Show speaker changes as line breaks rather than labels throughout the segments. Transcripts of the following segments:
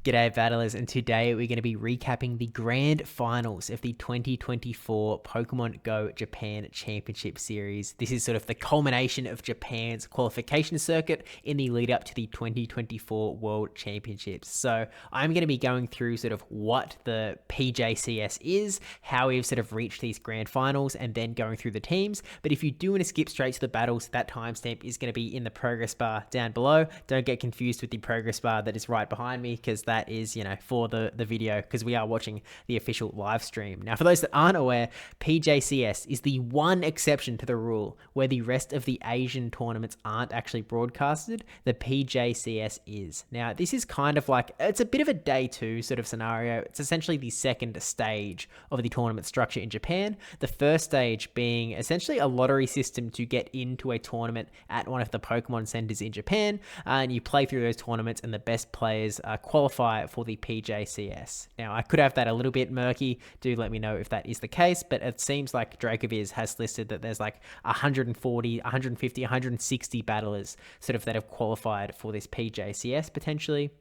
G'day battlers, and today we're going to be recapping the grand finals of the 2024 Pokemon Go Japan Championship Series. This is sort of the culmination of Japan's qualification circuit in the lead up to the 2024 World Championships. So I'm going to be going through sort of what the PJCS is, how we've sort of reached these grand finals, and then going through the teams. But if you do want to skip straight to the battles, that timestamp is going to be in the progress bar down below. Don't get confused with the progress bar that is right behind me, because that is, for the video, because we are watching the official live stream. Now, for those that aren't aware, PJCS is the one exception to the rule where the rest of the Asian tournaments aren't actually broadcasted. The PJCS is. Now, this is kind of like, it's a bit of a day two sort of scenario. It's essentially the second stage of the tournament structure in Japan. The first stage being essentially a lottery system to get into a tournament at one of the Pokemon centers in Japan, and you play through those tournaments and the best players qualify for the PJCS. Now, I could have that a little bit murky. Do let me know if that is the case, but it seems like Dracoviz has listed that there's like 140, 150, 160 battlers sort of that have qualified for this PJCS potentially.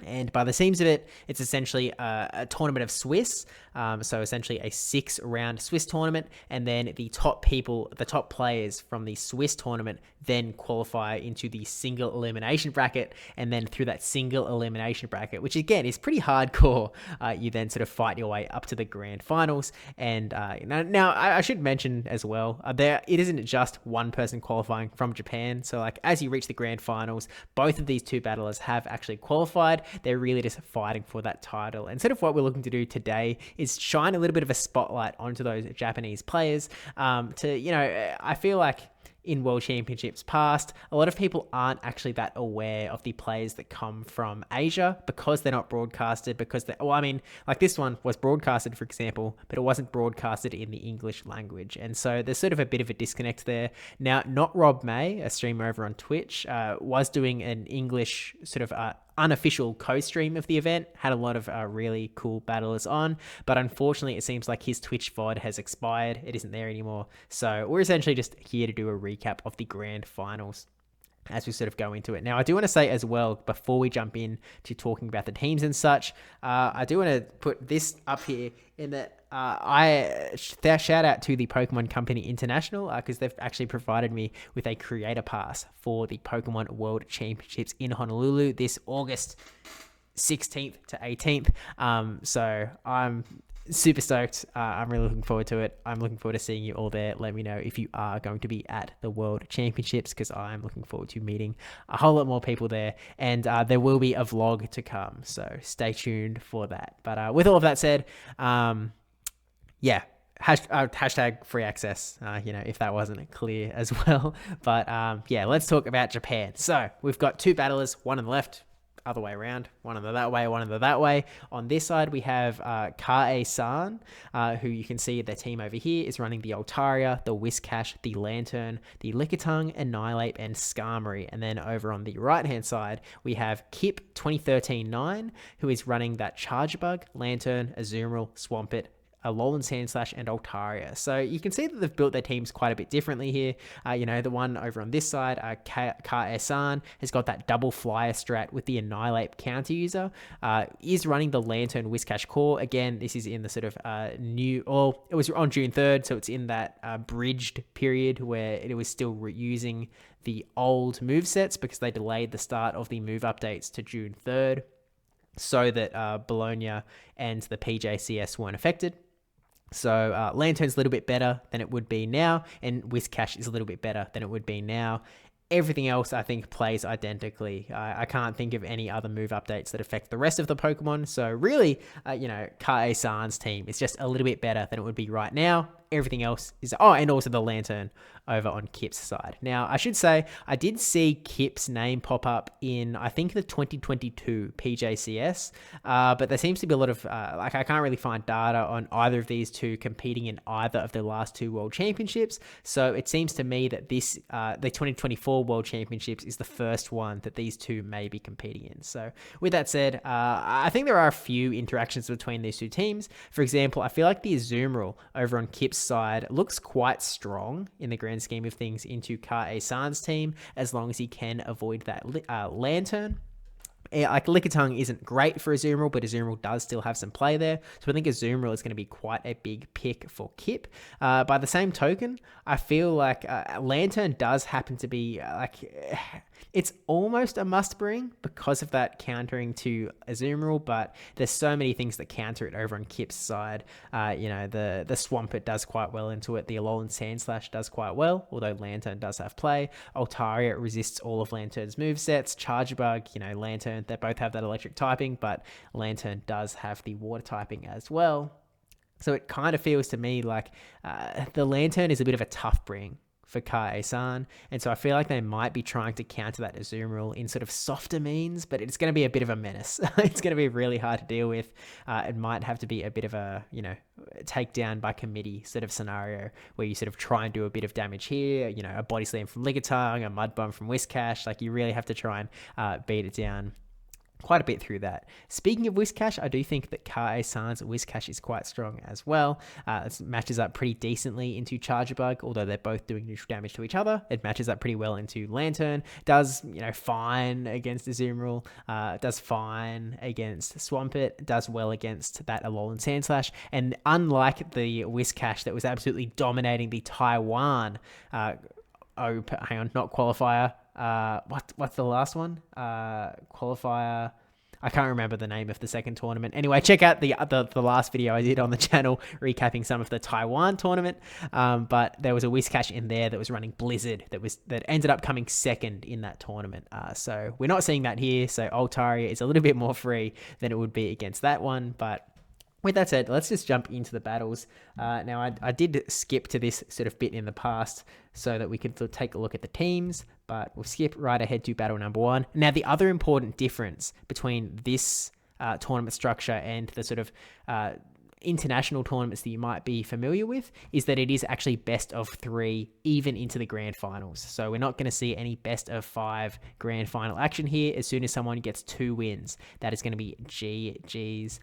And by the seams of it, it's essentially a tournament of Swiss. So essentially a 6-round Swiss tournament. And then the top players from the Swiss tournament then qualify into the single elimination bracket. And then through that single elimination bracket, which again is pretty hardcore, you then sort of fight your way up to the grand finals. And now I should mention as well, it isn't just one person qualifying from Japan. So like as you reach the grand finals, both of these two battlers have actually qualified. They're really just fighting for that title. And sort of what we're looking to do today is shine a little bit of a spotlight onto those Japanese players. I feel like in World Championships past, a lot of people aren't actually that aware of the players that come from Asia because they're not broadcasted, like this one was broadcasted, for example, but it wasn't broadcasted in the English language. And so there's sort of a bit of a disconnect there. Now, Not Rob May, a streamer over on Twitch, was doing an English sort of unofficial co-stream of the event, had a lot of really cool battlers on, but unfortunately it seems like his Twitch VOD has expired. It isn't there anymore. So we're essentially just here to do a recap of the grand finals as we sort of go into it. Now, I do want to say as well, before we jump in to talking about the teams and such, I do want to put this up here in that shout out to the Pokemon Company International, because they've actually provided me with a creator pass for the Pokemon World Championships in Honolulu this August 16th to 18th. So I'm super stoked. I'm really looking forward to it. I'm looking forward to seeing you all there. Let me know if you are going to be at the World Championships, because I'm looking forward to meeting a whole lot more people there. And there will be a vlog to come, so stay tuned for that. But with all of that said, hashtag free access, if that wasn't clear as well. But let's talk about Japan. So we've got two battlers, one on the left, other way around, one on the that way, one on the that way. On this side, we have Kae-san, who you can see their team over here is running the Altaria, the Whiscash, the Lantern, the Lickitung, Annihilate, and Skarmory. And then over on the right-hand side, we have Kip 2013-9, who is running that Chargebug, Lantern, Azumarill, Swampert, Alolan Sandslash, and Altaria. So you can see that they've built their teams quite a bit differently here. The one over on this side, Kae-san, has got that double flyer strat with the Annihilate counter user, is running the Lantern Whiscash core. Again, this is in the sort of it was on June 3rd, so it's in that bridged period where it was still using the old movesets because they delayed the start of the move updates to June 3rd so that Bologna and the PJCS weren't affected. So Lantern's a little bit better than it would be now, and Whiscash is a little bit better than it would be now. Everything else, I think, plays identically. I can't think of any other move updates that affect the rest of the Pokemon. So really, Kae-san's team is just a little bit better than it would be right now. Everything else is... Oh, and also the Lantern over on Kip's side. Now, I should say, I did see Kip's name pop up in, I think, the 2022 PJCS, but there seems to be a lot of... I can't really find data on either of these two competing in either of the last two World Championships, so it seems to me that this, the 2024 World Championships is the first one that these two may be competing in. So, with that said, I think there are a few interactions between these two teams. For example, I feel like the Azumarill over on Kip's side looks quite strong in the grand scheme of things into Kae-san's team, as long as he can avoid that Lantern. like Lickitung isn't great for Azumarill, but Azumarill does still have some play there. So I think Azumarill is going to be quite a big pick for Kip. By the same token, I feel like Lantern does happen to be it's almost a must bring because of that countering to Azumarill, but there's so many things that counter it over on Kip's side. The Swampert does quite well into it. The Alolan Sandslash does quite well, although Lantern does have play. Altaria resists all of Lantern's movesets. Chargebug, Lantern, they both have that electric typing, but Lantern does have the water typing as well. So it kind of feels to me like the Lantern is a bit of a tough bring for Ka-E-San, and so I feel like they might be trying to counter that Azumarill in sort of softer means, but it's going to be a bit of a menace. It's going to be really hard to deal with. It might have to be a bit of a, takedown by committee sort of scenario where you sort of try and do a bit of damage here, a Body Slam from Lickitung, a Mud Bomb from Whiscash. Like, you really have to try and beat it down quite a bit through that. Speaking of Whiscash, I do think that Ka-E-San's Whiscash is quite strong as well. It matches up pretty decently into Chargebug, although they're both doing neutral damage to each other. It matches up pretty well into Lantern. Does, fine against Azumarill. Does fine against Swampert. Does well against that Alolan Sandslash. And unlike the Whiscash that was absolutely dominating the Taiwan not qualifier. What's the last one? Qualifier. I can't remember the name of the second tournament. Anyway, check out the last video I did on the channel recapping some of the Taiwan tournament. But there was a Whiscash in there that was running Blizzard that ended up coming second in that tournament. So we're not seeing that here. So Altaria is a little bit more free than it would be against that one, but with that said, let's just jump into the battles. Now, I did skip to this sort of bit in the past so that we could take a look at the teams, but we'll skip right ahead to battle number 1. Now, the other important difference between this tournament structure and the sort of international tournaments that you might be familiar with is that it is actually best of 3 even into the grand finals. So we're not going to see any best of 5 grand final action here. As soon as someone gets 2 wins, that is going to be GG's.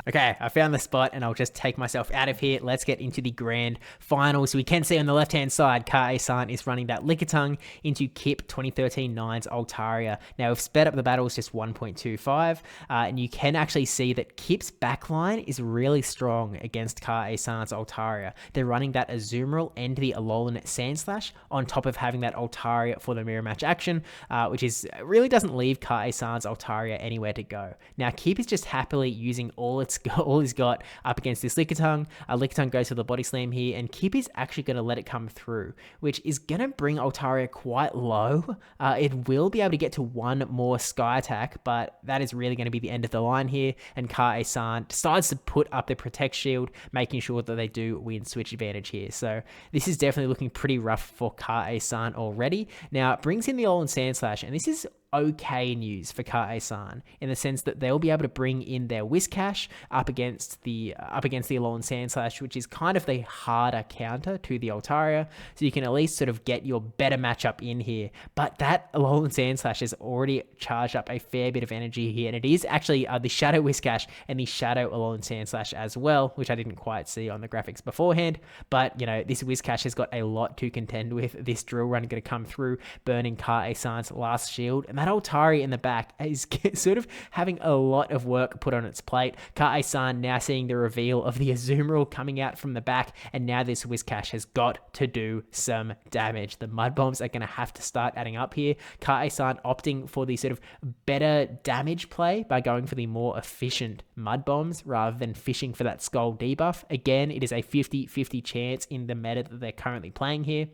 Okay, I found the spot and I'll just take myself out of here. Let's get into the grand finals. We can see on the left-hand side, Ka-E-San is running that Lickitung into Kip 2013-9's Altaria. Now, we've sped up the battles just 1.25, and you can actually see that Kip's backline is really strong against Ka-E-San's Altaria. They're running that Azumarill and the Alolan Sandslash on top of having that Altaria for the mirror match action, which really doesn't leave Ka-E-San's Altaria anywhere to go. Now, Kip is just happily using all he's got up against this Lickitung. Lickitung goes for the Body Slam here, and Kip is actually going to let it come through, which is going to bring Altaria quite low. It will be able to get to 1 more Sky Attack, but that is really going to be the end of the line here, and Ka-E-San decides to put up the Protect Shield, making sure that they do win switch advantage here. So this is definitely looking pretty rough for Ka-E-San already. Now, it brings in the Alolan Sandslash, and this is okay news for Ka-E-San in the sense that they'll be able to bring in their Whiscash up against the Alolan Sandslash, which is kind of the harder counter to the Altaria, so you can at least sort of get your better matchup in here. But that Alolan Sandslash has already charged up a fair bit of energy here, and it is actually the Shadow Whiscash and the Shadow Alolan Sandslash as well, which I didn't quite see on the graphics beforehand. But this Whiscash has got a lot to contend with. This Drill Run going to come through, burning Ka-E-San's last shield, and that Altaria in the back is sort of having a lot of work put on its plate. Ka-E-San now seeing the reveal of the Azumarill coming out from the back, and now this Whiscash has got to do some damage. The Mud Bombs are going to have to start adding up here. Ka-E-San opting for the sort of better damage play by going for the more efficient Mud Bombs rather than fishing for that Skull debuff. Again, it is a 50-50 chance in the meta that they're currently playing here.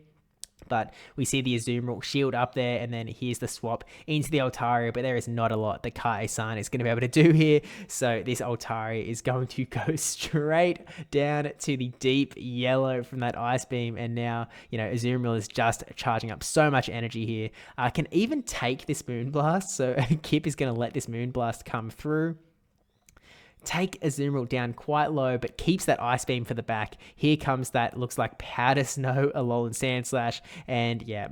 But we see the Azumarill shield up there, and then here's the swap into the Altaria, but there is not a lot that Ka-E-San is going to be able to do here. So this Altaria is going to go straight down to the deep yellow from that Ice Beam, and now, Azumarill is just charging up so much energy here. Can even take this Moonblast, so Kip is going to let this Moonblast come through. Take Azumarill down quite low, but keeps that Ice Beam for the back. Here comes that, looks like Powder Snow Alolan Sandslash, and yeah,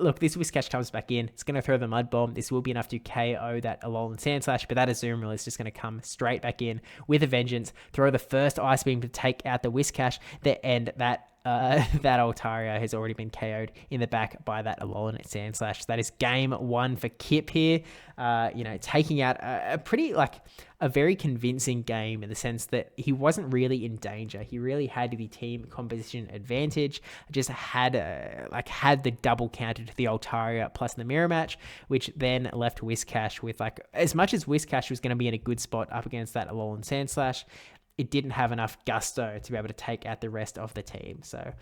look, this Whiscash comes back in. It's going to throw the Mud Bomb. This will be enough to KO that Alolan Sandslash, but that Azumarill is just going to come straight back in with a vengeance, throw the first Ice Beam to take out the Whiscash, and that that Altaria has already been KO'd in the back by that Alolan Sandslash. That is game 1 for Kip here. Taking out a pretty, a very convincing game in the sense that he wasn't really in danger. He really had the team composition advantage, just had the double counter to the Altaria plus the mirror match, which then left Whiscash with, as much as Whiscash was going to be in a good spot up against that Alolan Sandslash, it didn't have enough gusto to be able to take out the rest of the team. So,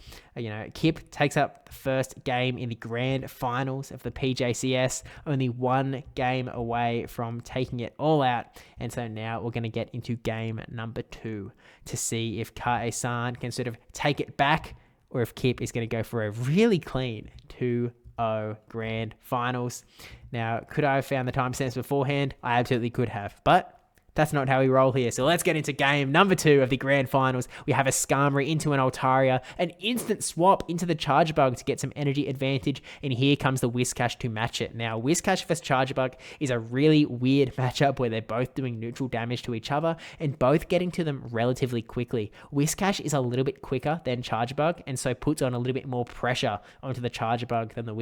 Kip takes up the first game in the grand finals of the PJCS, only 1 game away from taking it all out. And so now we're going to get into game number 2 to see if Kae-san can sort of take it back, or if Kip is going to go for a really clean 2-0 grand finals. Now, could I have found the timestamps beforehand? I absolutely could have, but that's not how we roll here. So let's get into game number 2 of the grand finals. We have a Skarmory into an Altaria, an instant swap into the Chargebug to get some energy advantage, and here comes the Whiscash to match it. Now, Whiscash vs Chargebug is a really weird matchup where they're both doing neutral damage to each other and both getting to them relatively quickly. Whiscash is a little bit quicker than Chargebug, and so puts on a little bit more pressure onto the Chargebug than the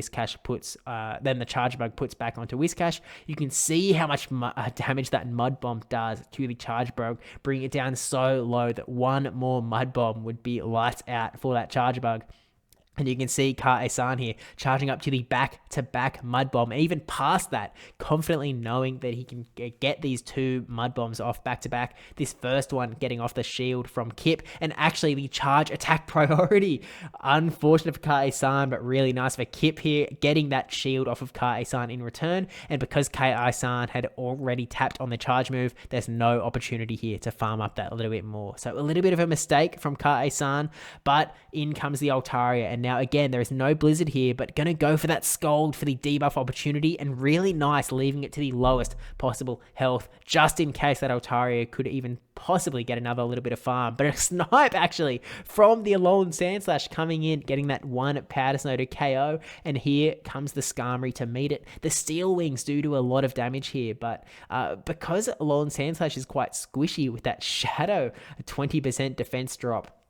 Chargebug puts back onto Whiscash. You can see how much damage that Mud Bomb does to the Chargebug, bring it down so low that one more Mud Bomb would be lights out for that Chargebug. And you can see Kae-san here charging up to the back-to-back Mud Bomb, and even past that, confidently knowing that he can get these 2 Mud Bombs off back-to-back. This first one getting off the shield from Kip, and actually the charge attack priority. Unfortunate for Kae-san, but really nice for Kip here, getting that shield off of Kae-san in return. And because Kae-san had already tapped on the charge move, there's no opportunity here to farm up that a little bit more. So a little bit of a mistake from Kae-san, but in comes the Altaria, and now again, there is no Blizzard here, but going to go for that Scald for the debuff opportunity, and really nice, leaving it to the lowest possible health, just in case that Altaria could even possibly get another little bit of farm. But a snipe, actually, from the Alolan Sandslash coming in, getting that 1 Powder Snow to KO, and here comes the Skarmory to meet it. The Steel Wings do a lot of damage here, but because Alolan Sandslash is quite squishy with that Shadow, a 20% defense drop,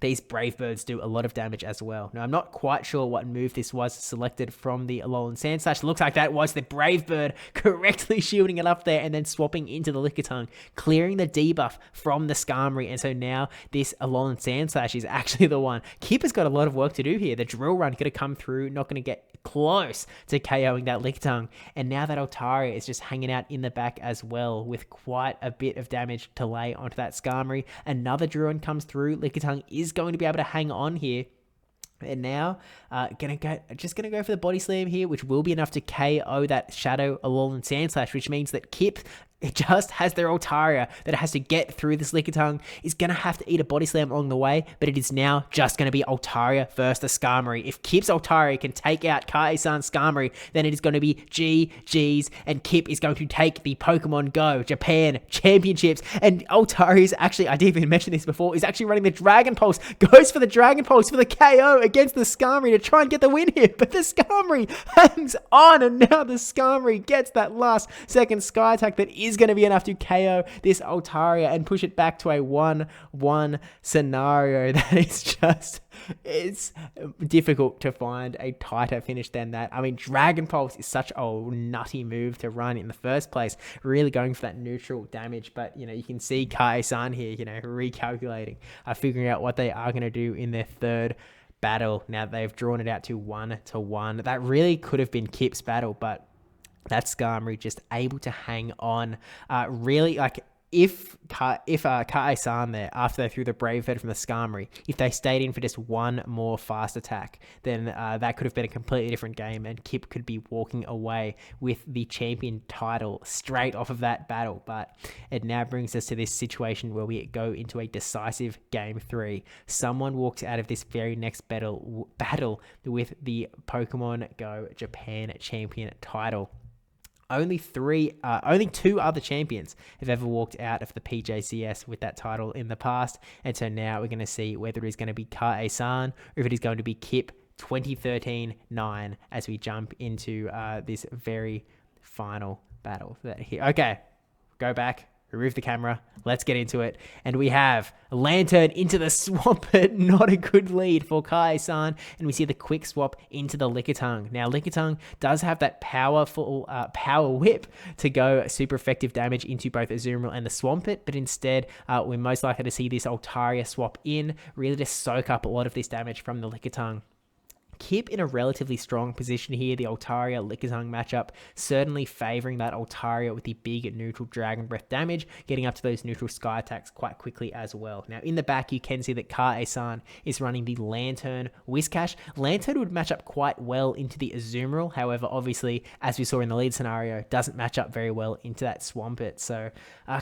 these Brave Birds do a lot of damage as well. Now, I'm not quite sure what move this was selected from the Alolan Sandslash. Looks like that was the Brave Bird correctly shielding it up there and then swapping into the Lickitung, clearing the debuff from the Skarmory. And so now this Alolan Sandslash is actually the one. Kip has got a lot of work to do here. The Drill Run going to come through, not going to get close to KOing that Lickitung. And now that Altaria is just hanging out in the back as well, with quite a bit of damage to lay onto that Skarmory. Another Drill Run comes through. Lickitung is going to be able to hang on here. And now, gonna go for the Body Slam here, which will be enough to KO that Shadow Alolan Sandslash, which means that Kip, it just has their Altaria that it has to get through this Lickitung, is going to have to eat a Body Slam along the way, but it is now just going to be Altaria versus the Skarmory. If Kip's Altaria can take out Kae-san's Skarmory, then it is going to be GG's, and Kip is going to take the Pokemon Go Japan Championships. And Altaria is actually, I didn't even mention this before, is actually running the Dragon Pulse, goes for the Dragon Pulse for the KO against the Skarmory to try and get the win here, but the Skarmory hangs on, and now the Skarmory gets that last second Sky Attack that is going to be enough to KO this Altaria and push it back to a 1-1 scenario. That is just, it's difficult to find a tighter finish than that. I mean, Dragon Pulse is such a nutty move to run in the first place, really going for that neutral damage. But, you can see Kae-san here, recalculating, figuring out what they are going to do in their third battle. Now they've drawn it out to 1-1. That really could have been Kip's battle, but that Skarmory just able to hang on. Really, if Kae-san there, after they threw the Brave Bird from the Skarmory, if they stayed in for just one more fast attack, then that could have been a completely different game, and Kip could be walking away with the champion title straight off of that battle. But it now brings us to this situation where we go into a decisive Game 3. Someone walks out of this very next battle with the Pokemon Go Japan Champion title. Only two other champions have ever walked out of the PJCS with that title in the past. And so now we're going to see whether it is going to be Kae-san or if it is going to be Kip 2013-9 as we jump into this very final battle. Okay, go back, remove the camera. Let's get into it. And we have a Lantern into the Swampert. Not a good lead for Kai-san. And we see the quick swap into the Lickitung. Now, Lickitung does have that powerful power whip to go super effective damage into both Azumarill and the Swampert. But instead, we're most likely to see this Altaria swap in, really to soak up a lot of this damage from the Lickitung. Kip in a relatively strong position here. The Altaria Lickitung matchup certainly favoring that Altaria with the big neutral Dragon Breath damage, getting up to those neutral Sky attacks quite quickly as well. Now in the back you can see that Ka-san is running the Lantern Whiscash. Lantern would match up quite well into the Azumarill, however obviously as we saw in the lead scenario doesn't match up very well into that Swampert. So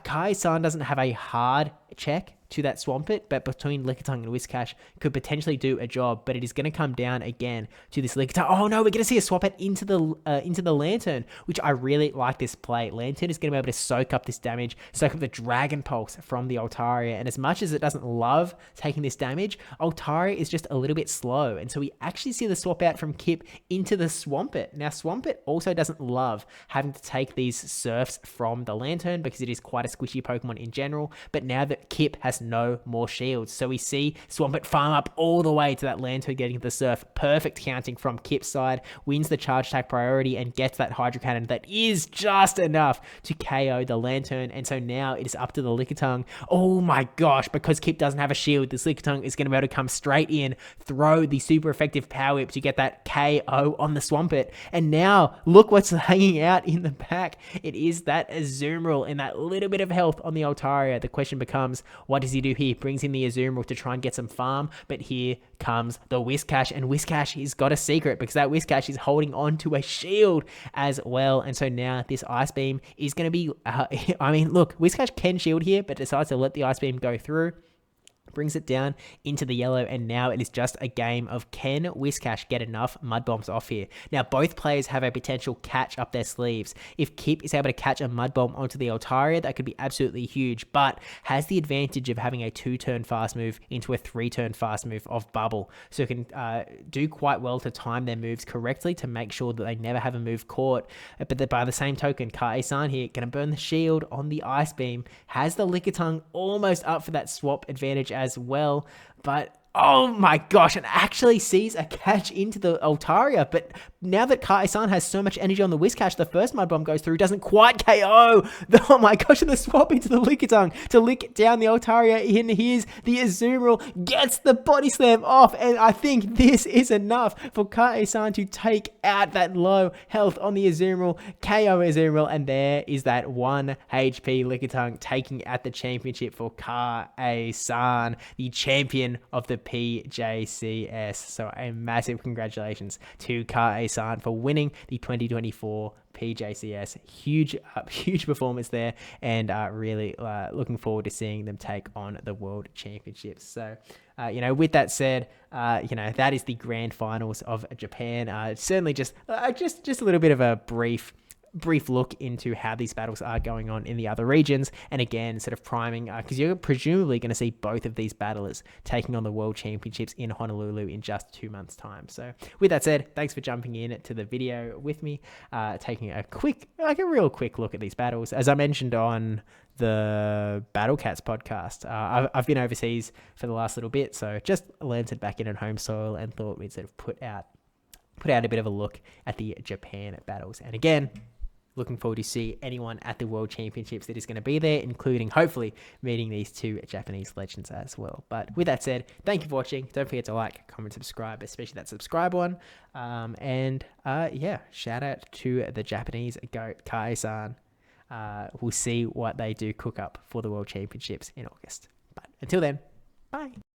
Ka-san doesn't have a hard check to that Swampert, but between Lickitung and Whiscash could potentially do a job, but it is going to come down again to this Lickitung. Oh no, we're going to see a Swampert into the Lantern, which I really like this play. Lantern is going to be able to soak up this damage, soak up the Dragon Pulse from the Altaria, and as much as it doesn't love taking this damage, Altaria is just a little bit slow, and so we actually see the swap out from Kip into the Swampert. Now Swampert also doesn't love having to take these Surfs from the Lantern because it is quite a squishy Pokemon in general, but now that Kip has no more shields. So we see Swampert farm up all the way to that Lantern getting the Surf. Perfect counting from Kip's side. Wins the charge attack priority and gets that Hydro Cannon that is just enough to KO the Lantern. And so now it is up to the Lickitung. Oh my gosh, because Kip doesn't have a shield, this Lickitung is going to be able to come straight in, throw the super effective Power Whip to get that KO on the Swampert. And now look what's hanging out in the back. It is that Azumarill and that little bit of health on the Altaria. The question becomes, what does he do here? Brings in the Azumarill to try and get some farm, but here comes the Whiscash, and Whiscash has got a secret because that Whiscash is holding on to a shield as well. And so now this Ice Beam is going to be, I mean, look, Whiscash can shield here, but decides to let the Ice Beam go through. Brings it down into the yellow, and now it is just a game of can Whiscash get enough Mud Bombs off here. Now both players have a potential catch up their sleeves. If Kip is able to catch a Mud Bomb onto the Altaria, that could be absolutely huge, but has the advantage of having a 2-turn fast move into a 3-turn fast move of Bubble, so it can do quite well to time their moves correctly to make sure that they never have a move caught. But by the same token, Ka-san here gonna burn the shield on the Ice Beam, has the Lickitung almost up for that swap advantage as well, but oh my gosh, and actually sees a catch into the Altaria. But now that Kai-san has so much energy on the Whiscash, the first Mud Bomb goes through, doesn't quite KO. Oh my gosh, and the swap into the Lickitung to lick down the Altaria. And here's the Azumarill, gets the Body Slam off, and I think this is enough for Kai-san to take out that low health on the Azumarill, KO Azumarill, and there is that 1 HP Lickitung taking out the championship for Kai-san, the champion of the PJCS. So a massive congratulations to Ka-san for winning the 2024 PJCS. Huge performance there, and really looking forward to seeing them take on the World Championships. So with that said, that is the grand finals of Japan. Certainly just a little bit of a brief look into how these battles are going on in the other regions, and again sort of priming because you're presumably going to see both of these battlers taking on the World Championships in Honolulu in just 2 months time. So with that said, thanks for jumping in to the video with me, taking a real quick look at these battles. As I mentioned on the Battle Cats podcast, I've been overseas for the last little bit, so just landed back in on home soil and thought we'd sort of put out a bit of a look at the Japan battles. And again, looking forward to see anyone at the World Championships that is going to be there, including hopefully meeting these 2 Japanese legends as well. But with that said, thank you for watching. Don't forget to like, comment, subscribe, especially that subscribe one. Shout out to the Japanese GOAT, Kai-san. We'll see what they do cook up for the World Championships in August. But until then, bye.